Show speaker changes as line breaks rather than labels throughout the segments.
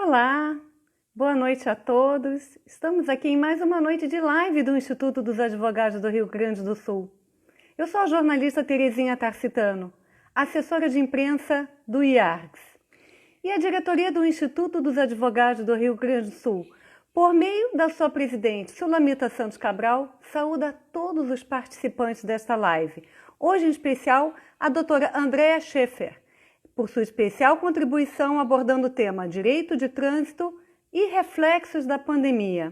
Olá, boa noite a todos. Estamos aqui em mais uma noite de live do Instituto dos Advogados do Rio Grande do Sul. Eu sou a jornalista Terezinha Tarcitano, assessora de imprensa do IARGS. E a diretoria do Instituto dos Advogados do Rio Grande do Sul, por meio da sua presidente Sulamita Santos Cabral, saúda todos os participantes desta live. Hoje, em especial, a doutora Andréa Schaeffer, por sua especial contribuição abordando o tema Direito de Trânsito e Reflexos da Pandemia.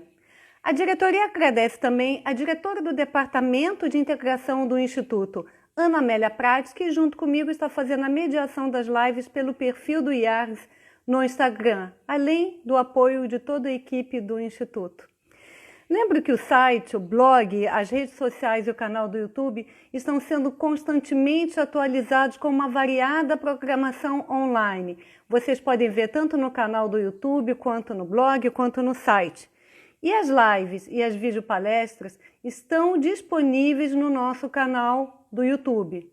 A diretoria agradece também a diretora do Departamento de Integração do Instituto, Ana Amélia Prates, que junto comigo está fazendo a mediação das lives pelo perfil do IARGS no Instagram, além do apoio de toda a equipe do Instituto. Lembro que o site, o blog, as redes sociais e o canal do YouTube estão sendo constantemente atualizados com uma variada programação online. Vocês podem ver tanto no canal do YouTube, quanto no blog, quanto no site. E as lives e as videopalestras estão disponíveis no nosso canal do YouTube.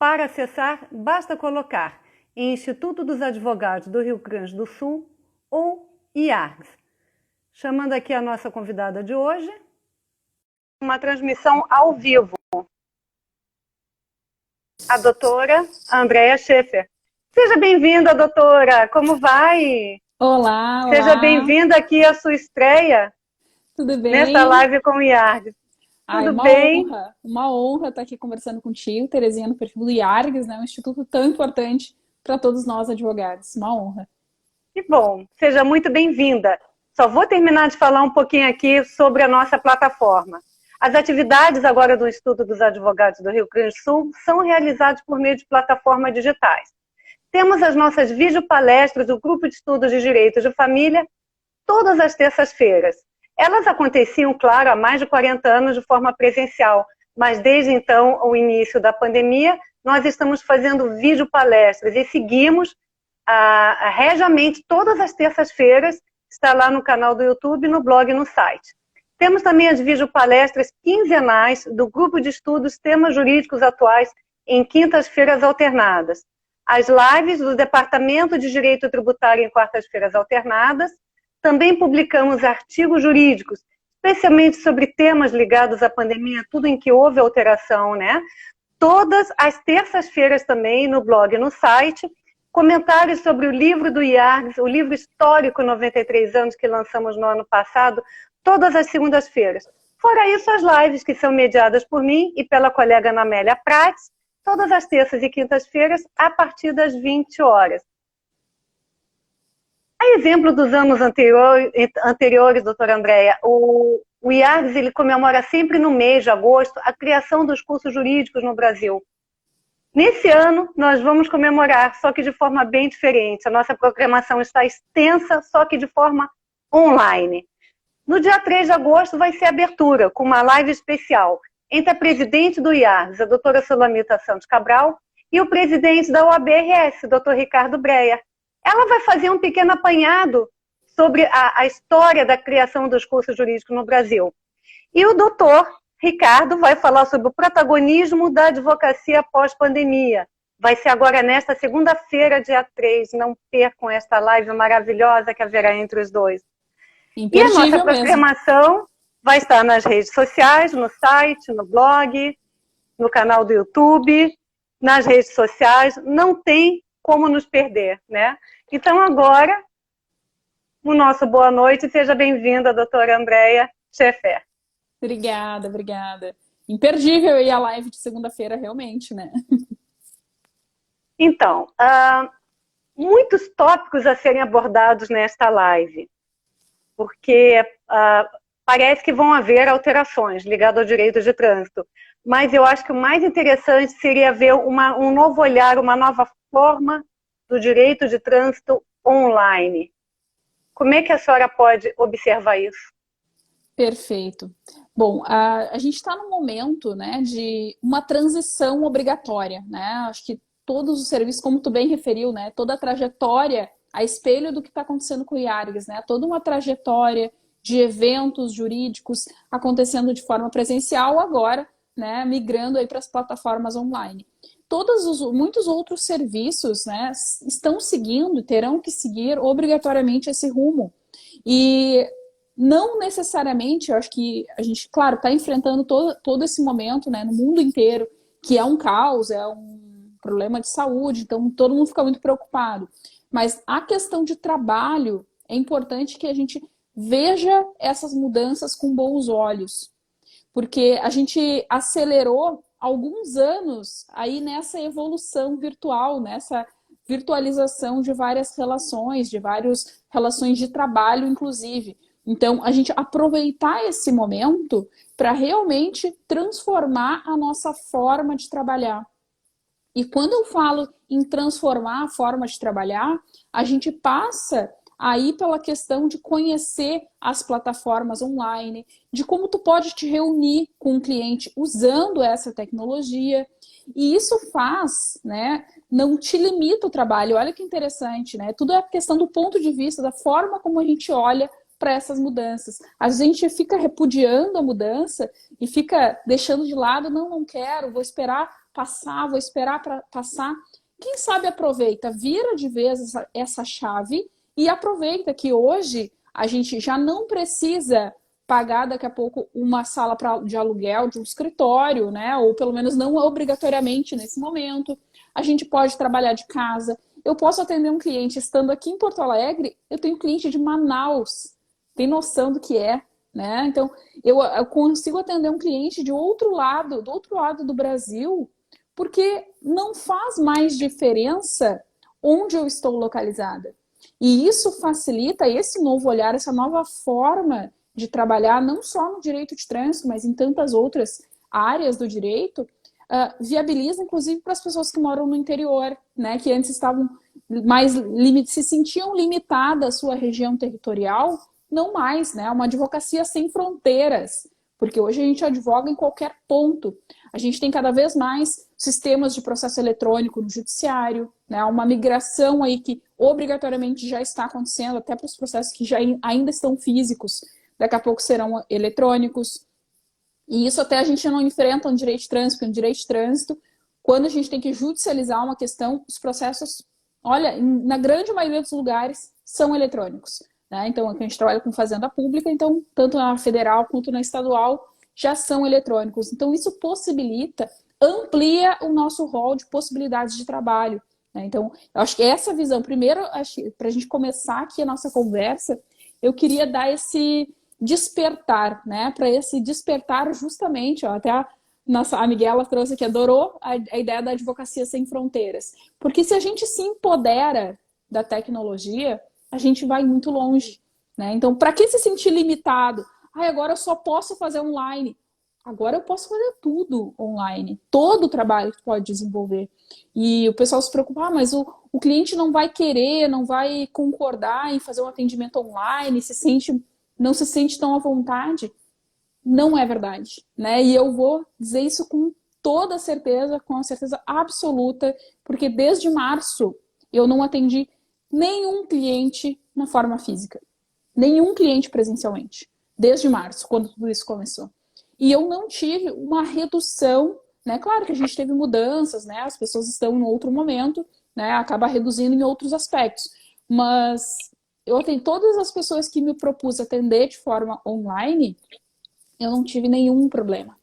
Para acessar, basta colocar em Instituto dos Advogados do Rio Grande do Sul ou IARGS. Chamando aqui a nossa convidada de hoje, uma transmissão ao vivo, a doutora Andréa Schaeffer. Seja bem-vinda, doutora, como vai?
Olá, olá.
Seja bem-vinda aqui à sua estreia.
Tudo bem?
Nesta live com o IARGS. Tudo bem?
Uma honra estar aqui conversando contigo, Terezinha, no perfil do IARGS, né? Um instituto tão importante para todos nós advogados. Uma honra.
Que bom, seja muito bem-vinda. Só vou terminar de falar um pouquinho aqui sobre a nossa plataforma. As atividades agora do Instituto dos Advogados do Rio Grande do Sul são realizadas por meio de plataformas digitais. Temos as nossas videopalestras do Grupo de Estudos de Direito de Família todas as terças-feiras. Elas aconteciam, claro, há mais de 40 anos de forma presencial, mas desde então, o início da pandemia, nós estamos fazendo videopalestras e seguimos regiamente todas as terças-feiras. Está lá no canal do YouTube, no blog e no site. Temos também as videopalestras quinzenais do Grupo de Estudos Temas Jurídicos Atuais em quintas-feiras alternadas. As lives do Departamento de Direito Tributário em quartas-feiras alternadas. Também publicamos artigos jurídicos, especialmente sobre temas ligados à pandemia, tudo em que houve alteração, né? Todas as terças-feiras também no blog e no site. Comentários sobre o livro do IARGS, o livro histórico 93 anos que lançamos no ano passado, todas as segundas-feiras. Fora isso, as lives que são mediadas por mim e pela colega Ana Amélia Prates, todas as terças e quintas-feiras, a partir das 20 horas. A exemplo dos anos anteriores, doutora Andréa, o IARGS ele comemora sempre no mês de agosto a criação dos cursos jurídicos no Brasil. Nesse ano, nós vamos comemorar, só que de forma bem diferente. A nossa programação está extensa, só que de forma online. No dia 3 de agosto vai ser a abertura, com uma live especial, entre a presidente do IARGS, a doutora Sulamita Santos Cabral, e o presidente da OAB-RS, doutor Ricardo Breyer. Ela vai fazer um pequeno apanhado sobre a história da criação dos cursos jurídicos no Brasil. E o doutor Ricardo vai falar sobre o protagonismo da advocacia pós-pandemia. Vai ser agora nesta segunda-feira, dia 3. Não percam esta live maravilhosa que haverá entre os dois. E a nossa programação vai estar nas redes sociais, no site, no blog, no canal do YouTube, nas redes sociais. Não tem como nos perder, né? Então agora, o nosso boa noite. Seja bem-vinda, doutora Andréa Schaeffer.
Obrigada, obrigada. Imperdível aí a live de segunda-feira, realmente, né?
Então, muitos tópicos a serem abordados nesta live, porque parece que vão haver alterações ligadas ao direito de trânsito, mas eu acho que o mais interessante seria ver um novo olhar, uma nova forma do direito de trânsito online. Como é que a senhora pode observar isso?
Perfeito. Bom, a gente está num momento, né, de uma transição obrigatória, né? Acho que todos os serviços, como tu bem referiu, né, toda a trajetória a espelho do que está acontecendo com o IARGS, né? Toda uma trajetória de eventos jurídicos acontecendo de forma presencial, agora, né, migrando aí para as plataformas online. muitos outros serviços, né, estão seguindo, terão que seguir obrigatoriamente esse rumo. E não necessariamente, eu acho que a gente, claro, está enfrentando todo esse momento, né, no mundo inteiro, que é um caos, é um problema de saúde, então todo mundo fica muito preocupado. Mas a questão de trabalho, é importante que a gente veja essas mudanças com bons olhos, porque a gente acelerou alguns anos aí nessa evolução virtual, nessa virtualização de várias relações, de várias relações de trabalho, inclusive. Então, a gente aproveitar esse momento para realmente transformar a nossa forma de trabalhar. E quando eu falo em transformar a forma de trabalhar, a gente passa aí pela questão de conhecer as plataformas online, de como tu pode te reunir com um cliente usando essa tecnologia. E isso faz, né, não te limita o trabalho. Olha que interessante, né? Tudo é questão do ponto de vista, da forma como a gente olha para essas mudanças. A gente fica repudiando a mudança e fica deixando de lado, não quero, vou esperar passar, vou esperar para passar. Quem sabe aproveita, vira de vez essa chave e aproveita que hoje a gente já não precisa pagar daqui a pouco uma sala de aluguel de um escritório, né? Ou pelo menos não obrigatoriamente nesse momento. A gente pode trabalhar de casa. Eu posso atender um cliente estando aqui em Porto Alegre, eu tenho cliente de Manaus. Tem noção do que é, né? Então, eu consigo atender um cliente de outro lado, do outro lado do Brasil, porque não faz mais diferença onde eu estou localizada. E isso facilita esse novo olhar, essa nova forma de trabalhar, não só no direito de trânsito, mas em tantas outras áreas do direito, viabiliza, inclusive, para as pessoas que moram no interior, né? Que antes estavam se sentiam limitadas à sua região territorial, não mais, né? Uma advocacia sem fronteiras, porque hoje a gente advoga em qualquer ponto. A gente tem cada vez mais sistemas de processo eletrônico no judiciário, né? Uma migração aí que obrigatoriamente já está acontecendo, até para os processos que ainda estão físicos, daqui a pouco serão eletrônicos. E isso até a gente não enfrenta no direito de trânsito, porque no direito de trânsito, quando a gente tem que judicializar uma questão, os processos, olha, na grande maioria dos lugares, são eletrônicos. Né? Então, a gente trabalha com fazenda pública, então, tanto na federal quanto na estadual, já são eletrônicos. Então, isso amplia o nosso rol de possibilidades de trabalho. Né? Então, eu acho que essa visão, primeiro, para a gente começar aqui a nossa conversa, eu queria dar esse despertar, né? Para esse despertar justamente, ó, até a Miguela trouxe aqui, adorou a ideia da advocacia sem fronteiras. Porque se a gente se empodera da tecnologia, a gente vai muito longe, né? Então, para que se sentir limitado? Agora eu só posso fazer online. Agora eu posso fazer tudo online. Todo o trabalho que pode desenvolver. E o pessoal se preocupa, mas o cliente não vai querer, não vai concordar em fazer um atendimento online, não se sente tão à vontade. Não é verdade, né? E eu vou dizer isso com toda certeza, com a certeza absoluta, porque desde março eu não atendi nenhum cliente na forma física. Nenhum cliente presencialmente. Desde março, quando tudo isso começou. E eu não tive uma redução, né? Claro que a gente teve mudanças, né? As pessoas estão em outro momento, né? Acaba reduzindo em outros aspectos. Mas eu atendo todas as pessoas que me propus atender de forma online, eu não tive nenhum problema.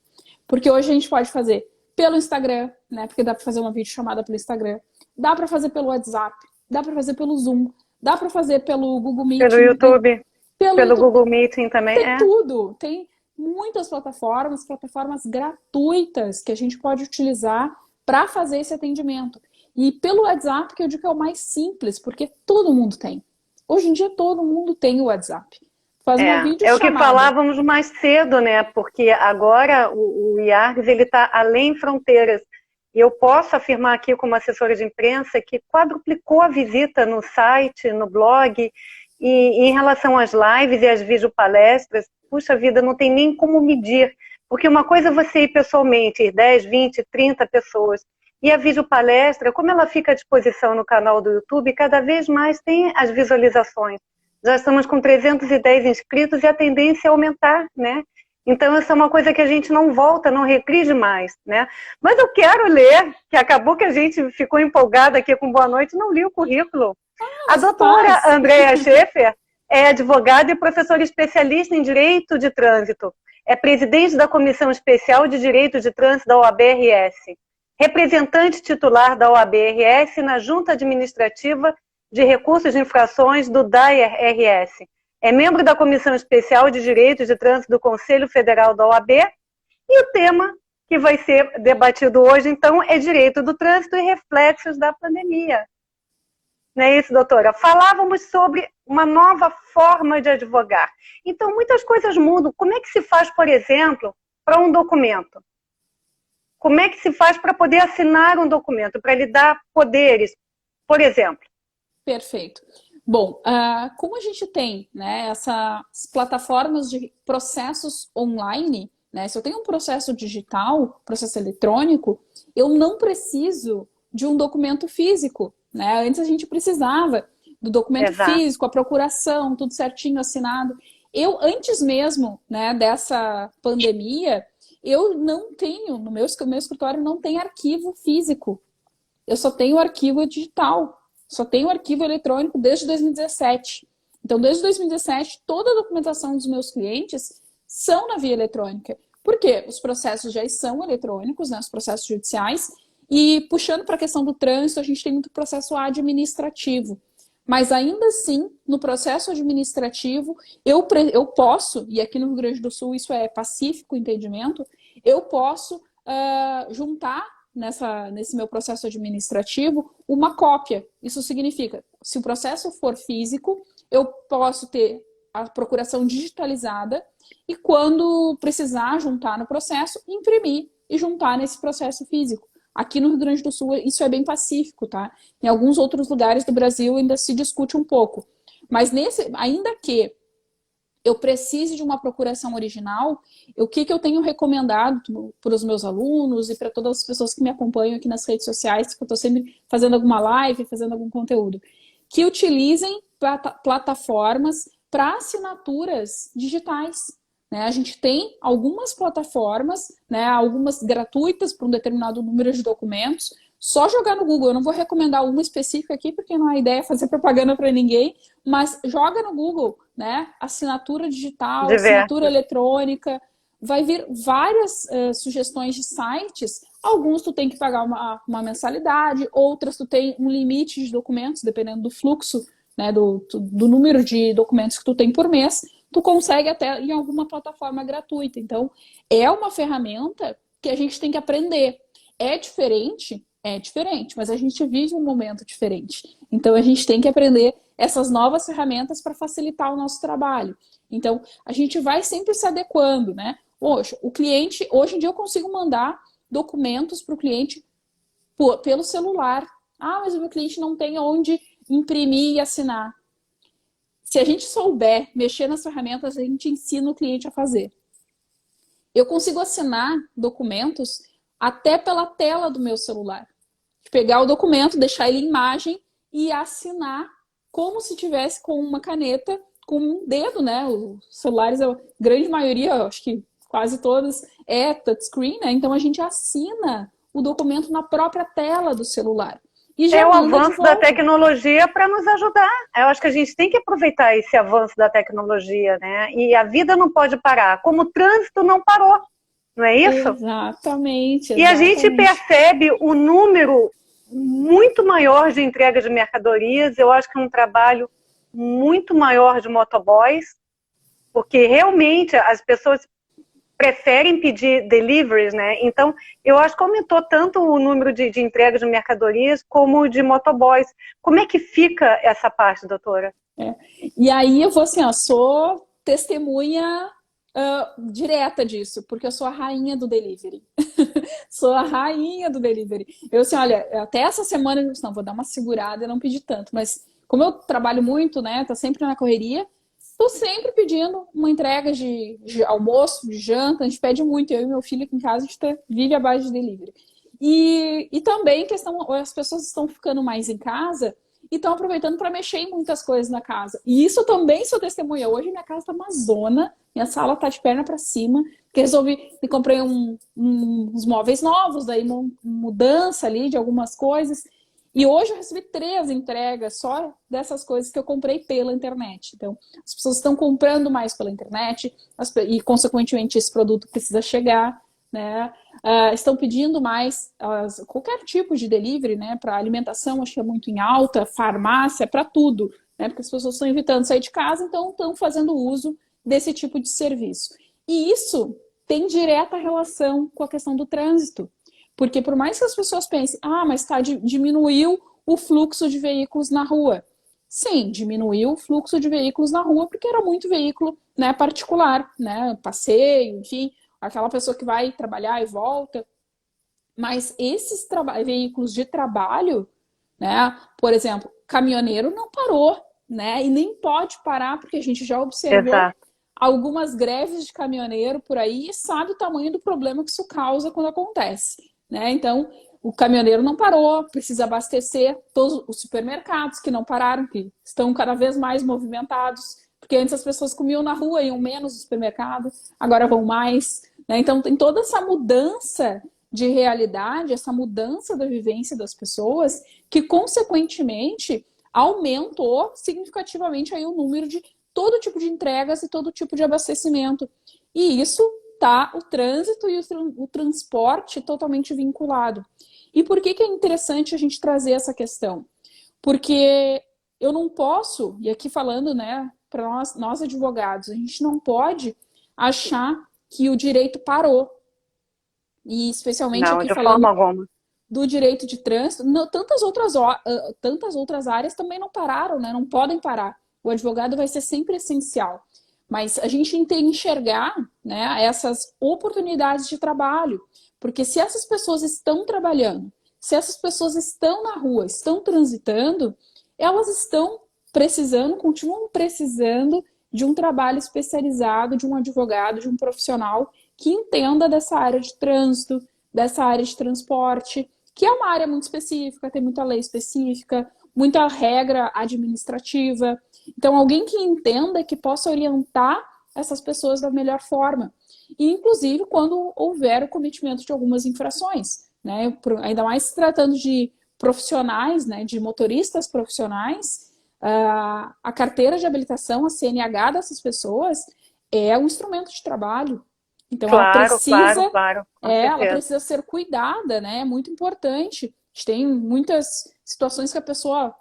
Porque hoje a gente pode fazer pelo Instagram, né? Porque dá para fazer uma videochamada pelo Instagram. Dá para fazer pelo WhatsApp. Dá para fazer pelo Zoom. Dá para fazer pelo Google Meet.
Pelo YouTube. Pelo
YouTube.
Google Meeting também.
Tem tudo. Tem muitas plataformas gratuitas que a gente pode utilizar para fazer esse atendimento. E pelo WhatsApp, que eu digo que é o mais simples, porque todo mundo tem. Hoje em dia, todo mundo tem o WhatsApp. Faz uma videochamada.
É o que falávamos mais cedo, né? Porque agora o IARGS está além fronteiras. E eu posso afirmar aqui como assessora de imprensa que quadruplicou a visita no site, no blog, e em relação às lives e às videopalestras, puxa vida, não tem nem como medir. Porque uma coisa é você ir pessoalmente, ir 10, 20, 30 pessoas. E a videopalestra, como ela fica à disposição no canal do YouTube, cada vez mais tem as visualizações. Já estamos com 310 inscritos e a tendência é aumentar, né? Então, isso é uma coisa que a gente não volta, não recrige mais, né? Mas eu quero ler, que acabou que a gente ficou empolgada aqui com Boa Noite, não li o currículo. A
Mas
doutora
faz.
Andréa Schaefer é advogada e professora especialista em Direito de Trânsito. É presidente da Comissão Especial de Direito de Trânsito da OAB-RS. Representante titular da OAB-RS na Junta Administrativa de Recursos de Infrações do DAIR-RS. É membro da Comissão Especial de Direito de Trânsito do Conselho Federal da OAB. E o tema que vai ser debatido hoje, então, é Direito do Trânsito e Reflexos da Pandemia. Não é isso, doutora? Falávamos sobre uma nova forma de advogar. Então, muitas coisas mudam. Como é que se faz, por exemplo, para um documento? Como é que se faz para poder assinar um documento, para lhe dar poderes, por exemplo?
Perfeito. Bom, como a gente tem, né, essas plataformas de processos online, né, se eu tenho um processo digital, processo eletrônico, eu não preciso de um documento físico, né? Antes a gente precisava do documento
Exato.
físico, a procuração, tudo certinho, assinado. Eu, antes mesmo, né, dessa pandemia, eu não tenho, no meu escritório não tem arquivo físico. Eu só tenho arquivo digital. Só tenho arquivo eletrônico desde 2017. Então, desde 2017, toda a documentação dos meus clientes são na via eletrônica. Por quê? Os processos já são eletrônicos, né, os processos judiciais, e puxando para a questão do trânsito, a gente tem muito processo administrativo. Mas ainda assim, no processo administrativo, eu posso, e aqui no Rio Grande do Sul isso é pacífico o entendimento, eu posso juntar nesse meu processo administrativo uma cópia. Isso significa, se o processo for físico, eu posso ter a procuração digitalizada e quando precisar juntar no processo, imprimir e juntar nesse processo físico. Aqui no Rio Grande do Sul isso é bem pacífico, tá? Em alguns outros lugares do Brasil ainda se discute um pouco. Mas ainda que eu precise de uma procuração original, o que eu tenho recomendado para os meus alunos e para todas as pessoas que me acompanham aqui nas redes sociais, que eu estou sempre fazendo alguma live, fazendo algum conteúdo, que utilizem plataformas para assinaturas digitais. Né? A gente tem algumas plataformas, né, algumas gratuitas para um determinado número de documentos. Só jogar no Google, eu não vou recomendar uma específica aqui, porque não é ideia fazer propaganda para ninguém, mas joga no Google, né? Assinatura digital, assinatura eletrônica, vai vir várias sugestões de sites. Alguns tu tem que pagar uma mensalidade, outras tu tem um limite de documentos, dependendo do fluxo, né, do número de documentos que tu tem por mês, tu consegue até em alguma plataforma gratuita. Então, é uma ferramenta que a gente tem que aprender. É diferente, mas a gente vive um momento diferente. Então, a gente tem que aprender essas novas ferramentas para facilitar o nosso trabalho. Então, a gente vai sempre se adequando, né? Hoje em dia eu consigo mandar documentos para o cliente pelo celular. Ah, mas o meu cliente não tem onde imprimir e assinar. Se a gente souber mexer nas ferramentas, a gente ensina o cliente a fazer. Eu consigo assinar documentos até pela tela do meu celular. Pegar o documento, deixar ele em imagem e assinar como se tivesse com uma caneta, com um dedo, né? Os celulares, a grande maioria, acho que quase todos, é touchscreen, né? Então a gente assina o documento na própria tela do celular. E já
é o avanço da tecnologia para nos ajudar. Eu acho que a gente tem que aproveitar esse avanço da tecnologia, né? E a vida não pode parar, como o trânsito não parou, não é isso?
Exatamente.
E a gente percebe o número muito maior de entrega de mercadorias. Eu acho que é um trabalho muito maior de motoboys, porque realmente as pessoas preferem pedir deliveries, né? Então, eu acho que aumentou tanto o número de entrega de mercadorias como de motoboys. Como é que fica essa parte, doutora?
E aí eu vou assim, ó, sou testemunha direta disso, porque eu sou a rainha do delivery. Sou a rainha do delivery. Eu assim, olha, até essa semana eu disse, não, vou dar uma segurada e não pedir tanto, mas como eu trabalho muito, né, tô sempre na correria, tô sempre pedindo uma entrega de almoço, de janta, a gente pede muito, eu e meu filho aqui em casa, a gente vive à base de delivery. E também questão, as pessoas estão ficando mais em casa, e estão aproveitando para mexer em muitas coisas na casa. E isso também sou testemunha. Hoje minha casa está uma zona, minha sala está de perna para cima, porque me comprei uns móveis novos, daí uma mudança ali de algumas coisas. E hoje eu recebi 3 entregas só dessas coisas que eu comprei pela internet. Então, as pessoas estão comprando mais pela internet e, consequentemente, esse produto precisa chegar, né? Estão pedindo mais qualquer tipo de delivery, né? Para alimentação, acho que é muito em alta, farmácia, para tudo, né? Porque as pessoas estão evitando sair de casa, então estão fazendo uso desse tipo de serviço. E isso tem direta relação com a questão do trânsito. Porque por mais que as pessoas pensem, mas diminuiu o fluxo de veículos na rua. Sim, diminuiu o fluxo de veículos na rua, porque era muito veículo, né, particular, né, passeio, enfim, aquela pessoa que vai trabalhar e volta. Mas esses veículos de trabalho, né, por exemplo, caminhoneiro não parou, né, e nem pode parar, porque a gente já observou algumas greves de caminhoneiro por aí e sabe o tamanho do problema que isso causa quando acontece. Né? Então, o caminhoneiro não parou, precisa abastecer todos os supermercados que não pararam, que estão cada vez mais movimentados, porque antes as pessoas comiam na rua, iam menos no supermercado, agora vão mais. Né? Então, tem toda essa mudança de realidade, essa mudança da vivência das pessoas, que, consequentemente, aumentou significativamente aí o número de todo tipo de entregas e todo tipo de abastecimento. E isso tá o trânsito e o transporte totalmente vinculado. E por que é interessante a gente trazer essa questão? Porque eu não posso, e aqui falando, né, para nós advogados, a gente não pode achar que o direito parou. E especialmente
não,
aqui
de
falando
forma alguma.
do direito de trânsito, tantas outras áreas também não pararam, né? Não podem parar. O advogado vai ser sempre essencial. Mas a gente tem que enxergar, né, essas oportunidades de trabalho. Porque se essas pessoas estão trabalhando, se essas pessoas estão na rua, estão transitando, elas estão precisando, continuam precisando de um trabalho especializado, de um advogado, de um profissional que entenda dessa área de trânsito, dessa área de transporte, que é uma área muito específica, tem muita lei específica, muita regra administrativa. Então, alguém que entenda, que possa orientar essas pessoas da melhor forma. E, inclusive, quando houver o cometimento de algumas infrações. Né? Ainda mais se tratando de profissionais, né? De motoristas profissionais, a carteira de habilitação, a CNH dessas pessoas, é um instrumento de trabalho. Então,
claro, claro,
ela precisa ser cuidada, né? É muito importante. A gente tem muitas situações que a pessoa,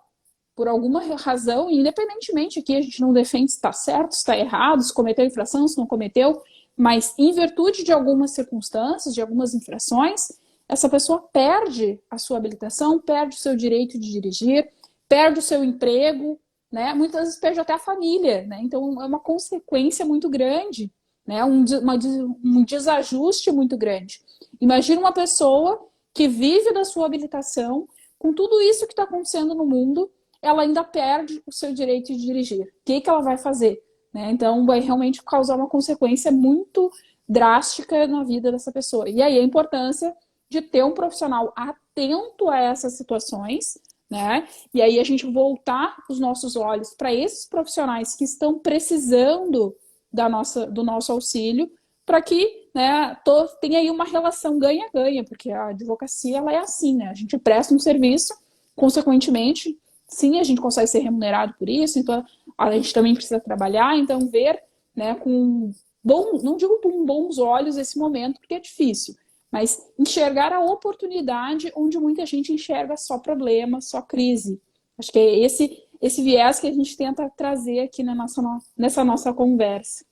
por alguma razão, independentemente aqui, a gente não defende se está certo, se está errado, se cometeu infração, se não cometeu, mas em virtude de algumas circunstâncias, de algumas infrações, essa pessoa perde a sua habilitação, perde o seu direito de dirigir, perde o seu emprego, né? Muitas vezes perde até a família, né? Então, é uma consequência muito grande, né? Um desajuste muito grande. Imagina uma pessoa que vive da sua habilitação, com tudo isso que está acontecendo no mundo, ela ainda perde o seu direito de dirigir. O que ela vai fazer? Né? Então, vai realmente causar uma consequência muito drástica na vida dessa pessoa. E aí a importância de ter um profissional atento a essas situações, né? E aí a gente voltar os nossos olhos para esses profissionais que estão precisando do nosso auxílio, para que, né, tenha aí uma relação ganha-ganha, porque a advocacia ela é assim, né? A gente presta um serviço, consequentemente, sim, a gente consegue ser remunerado por isso, então a gente também precisa trabalhar, então ver, né, não digo com bons olhos esse momento, porque é difícil, mas enxergar a oportunidade onde muita gente enxerga só problema, só crise. Acho que é esse viés que a gente tenta trazer aqui nessa nossa conversa.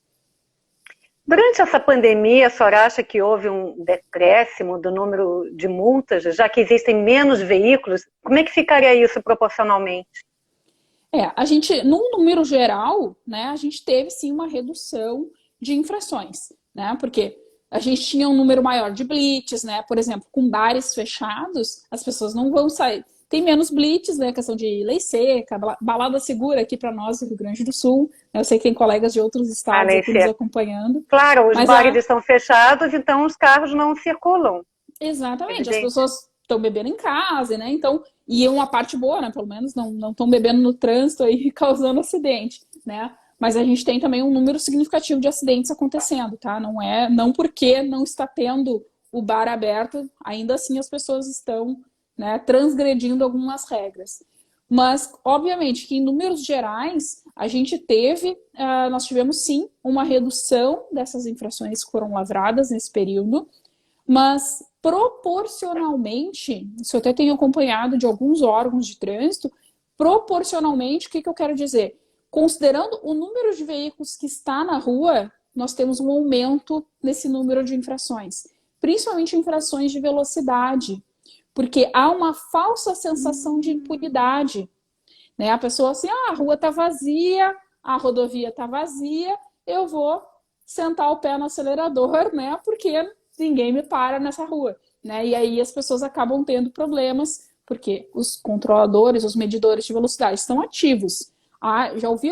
Durante essa pandemia, a senhora acha que houve um decréscimo do número de multas, já que existem menos veículos? Como é que ficaria isso proporcionalmente?
A gente, num número geral, né, a gente teve sim uma redução de infrações, né? Porque a gente tinha um número maior de blitz, né? Por exemplo, com bares fechados, as pessoas não vão sair. Tem menos blitz, né? Questão de lei seca, balada segura aqui para nós do Rio Grande do Sul. Eu sei que tem colegas de outros estados aqui nos acompanhando.
Claro, os bares estão fechados, então os carros não circulam.
Exatamente, as pessoas estão bebendo em casa, né? Então, E uma parte boa, né? Pelo menos não estão bebendo no trânsito aí causando acidente, né? Mas a gente tem também um número significativo de acidentes acontecendo, tá? Não porque não está tendo o bar aberto, ainda assim as pessoas estão, né, transgredindo algumas regras. Mas, obviamente, que em números gerais, nós tivemos sim uma redução dessas infrações que foram lavradas nesse período, mas proporcionalmente, isso eu até tenho acompanhado de alguns órgãos de trânsito, proporcionalmente, o que eu quero dizer? Considerando o número de veículos que está na rua, nós temos um aumento nesse número de infrações, principalmente infrações de velocidade, porque há uma falsa sensação de impunidade, né? A pessoa assim, a rua está vazia, a rodovia está vazia, eu vou sentar o pé no acelerador, né? Porque ninguém me para nessa rua, né? E aí as pessoas acabam tendo problemas, porque os controladores, os medidores de velocidade estão ativos. Já ouvi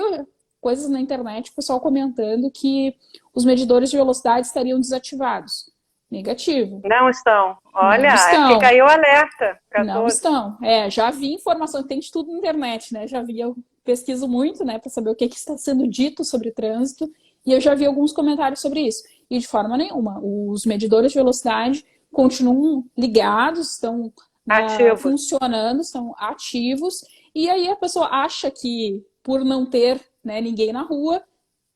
coisas na internet, o pessoal comentando que os medidores de velocidade estariam desativados. Negativo.
Não estão.
Não
Olha, fica
estão.
aí o alerta para
Não
todos.
estão. Já vi informação, tem de tudo na internet, né? Eu pesquiso muito, né, para saber o que está sendo dito sobre trânsito, e eu já vi alguns comentários sobre isso. E de forma nenhuma, os medidores de velocidade continuam ligados, estão, né,
Ativos.
funcionando, estão ativos, e aí a pessoa acha que, por não ter, né, ninguém na rua,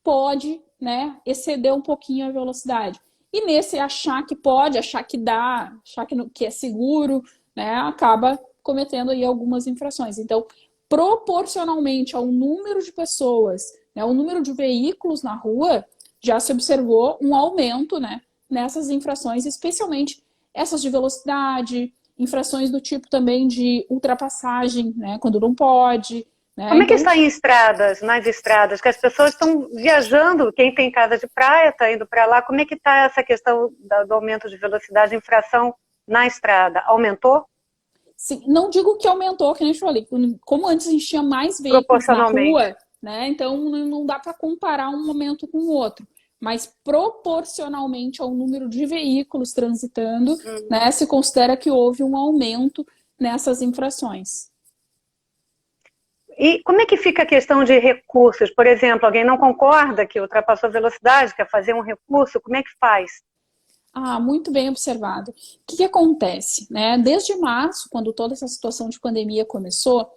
pode, né, exceder um pouquinho a velocidade. E nesse achar que pode, achar que dá, achar que é seguro, né, acaba cometendo aí algumas infrações. Então, proporcionalmente ao número de pessoas, né, ao número de veículos na rua, já se observou um aumento, né, nessas infrações, especialmente essas de velocidade, infrações do tipo também de ultrapassagem, né, quando não pode, né?
Como é que
Então,
está em estradas, nas estradas, que as pessoas estão viajando, quem tem casa de praia está indo para lá, como é que está essa questão do aumento de velocidade, infração na estrada? Aumentou?
sim, não digo que aumentou, que nem eu falei, como antes a gente tinha mais veículos na
Proporcionalmente.
rua, né? Então não dá para comparar um momento com o outro, mas proporcionalmente ao número de veículos transitando, né, se considera que houve um aumento nessas infrações.
E como é que fica a questão de recursos? Por exemplo, alguém não concorda que ultrapassou a velocidade, quer fazer um recurso, como é que faz?
Muito bem observado. O que acontece, né? Desde março, quando toda essa situação de pandemia começou,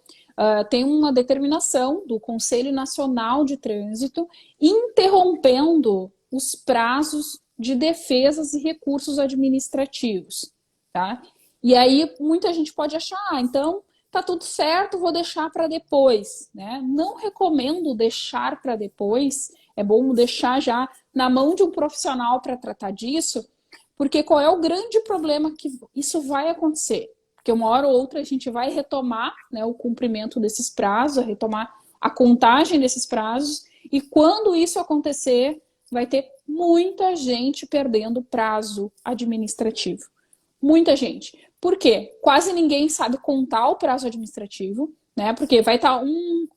tem uma determinação do Conselho Nacional de Trânsito interrompendo os prazos de defesas e recursos administrativos, tá? E aí muita gente pode achar, então tá tudo certo, vou deixar para depois, né? Não recomendo deixar para depois, é bom deixar já na mão de um profissional para tratar disso, porque qual é o grande problema que isso vai acontecer? Porque uma hora ou outra a gente vai retomar, né, o cumprimento desses prazos, retomar a contagem desses prazos, e quando isso acontecer, vai ter muita gente perdendo prazo administrativo. Muita gente. Por quê? Quase ninguém sabe contar o prazo administrativo, né? Porque vai estar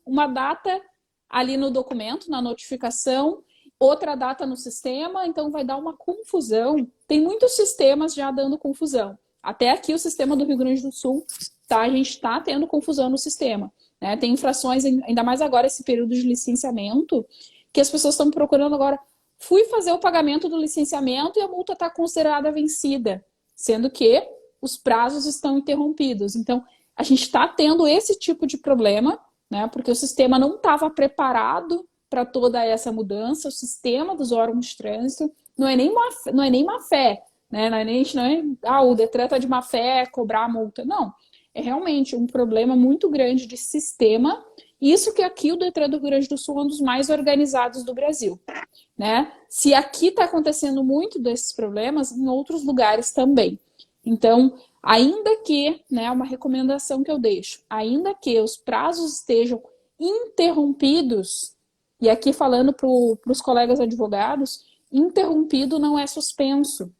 uma data ali no documento, na notificação, outra data no sistema, então vai dar uma confusão. Tem muitos sistemas já dando confusão. Até aqui o sistema do Rio Grande do Sul, tá? A gente está tendo confusão no sistema, né? Tem infrações, ainda mais agora esse período de licenciamento, que as pessoas estão procurando agora. Fui fazer o pagamento do licenciamento e a multa está considerada vencida, sendo que os prazos estão interrompidos. Então, a gente está tendo esse tipo de problema, né? Porque o sistema não estava preparado para toda essa mudança, o sistema dos órgãos de trânsito não é nem má fé, né? O Detran está de má fé, cobrar a multa. Não, é realmente um problema muito grande de sistema. Isso que aqui o Detran do Rio Grande do Sul é um dos mais organizados do Brasil, né? Se aqui está acontecendo muito desses problemas, em outros lugares também. Então, ainda que, né, uma recomendação que eu deixo, ainda que os prazos estejam interrompidos, e aqui falando para os colegas advogados, interrompido não é suspenso.